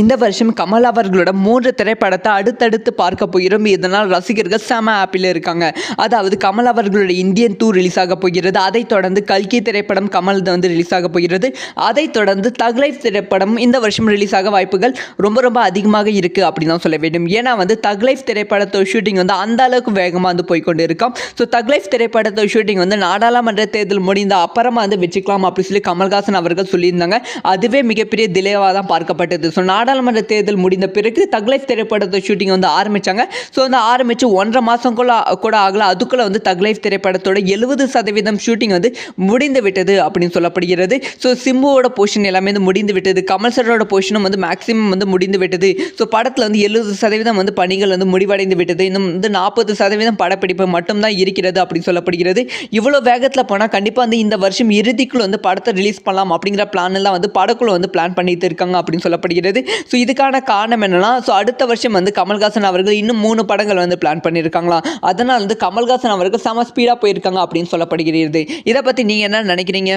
இந்த வருஷம் கமல் அவர்களோட 3 திரைப்படத்தை அடுத்தடுத்து பார்க்க போகிறோம். இதனால் ரசிகர்கள் செம ஹாப்பியில் இருக்காங்க. அதாவது கமல் அவர்களோட இந்தியன் 2 ரிலீஸ் ஆக போகிறது. அதைத் தொடர்ந்து கல்கி திரைப்படம் கமல் வந்து ரிலீஸ் ஆக போகிறது. அதைத் தொடர்ந்து தக் லைஃப் திரைப்படம் இந்த வருஷம் ரிலீஸ் ஆக வாய்ப்புகள் ரொம்ப அதிகமாக இருக்குது அப்படின்னு தான் சொல்ல வேண்டும். ஏன்னா வந்து தக் லைஃப் திரைப்படத்தோட ஷூட்டிங் வந்து அந்த அளவுக்கு வேகமாக வந்து போய்கொண்டு இருக்கோம். ஸோ தக் லைஃப் திரைப்படத்தோட ஷூட்டிங் வந்து நாடாளுமன்ற தேர்தல் முடிந்த அப்புறமா வந்து வச்சுக்கலாம் அப்படின்னு சொல்லி கமல்ஹாசன் அவர்கள் சொல்லியிருந்தாங்க. அதுவே மிகப்பெரிய டிலேவாக தான் பார்க்கப்பட்டது. ஸோ நாடாளுமன்ற தேர்தல் முடிந்த பிறகு தக் லைஃப் திரைப்படத்தை ஷூட்டிங் வந்து ஆரம்பித்தாங்க. ஸோ வந்து ஆரம்பித்து 1.5 மாதம் கூட ஆகல. அதுக்குள்ளே வந்து தக் லைஃப் திரைப்படத்தோட 70% ஷூட்டிங் வந்து முடிந்து விட்டது அப்படின்னு சொல்லப்படுகிறது. ஸோ சிம்புவோட போர்ஷன் எல்லாமே வந்து முடிந்து விட்டது. கமல் சரோட போர்ஷனும் வந்து மேக்ஸிமம் வந்து முடிந்து விட்டது. ஸோ படத்தில் வந்து 70% வந்து பணிகள் வந்து முடிவடைந்து விட்டது. இன்னும் வந்து 40% படப்பிடிப்பு மட்டும்தான் இருக்கிறது அப்படின்னு சொல்லப்படுகிறது. இவ்வளோ வேகத்தில் போனால் கண்டிப்பாக வந்து இந்த வருஷம் இறுதிக்குள் வந்து படத்தை ரிலீஸ் பண்ணலாம் அப்படிங்கிற பிளான் எல்லாம் வந்து படக்குழு வந்து பிளான் பண்ணிட்டு இருக்காங்க அப்படின்னு சொல்லப்படுகிறது. ஸோ இதுக்கான காரணம் என்னன்னா, ஸோ அடுத்த வருஷம் வந்து கமல்ஹாசன் அவர்கள் இன்னும் 3 படங்கள் வந்து பிளான் பண்ணியிருக்காங்களாம். அதனால் வந்து கமல்ஹாசன் அவர்கள் செம ஸ்பீடாக போயிருக்காங்க அப்படின்னு சொல்லப்படுகிறது. இதை பற்றி நீங்கள் என்ன நினைக்கிறீங்க?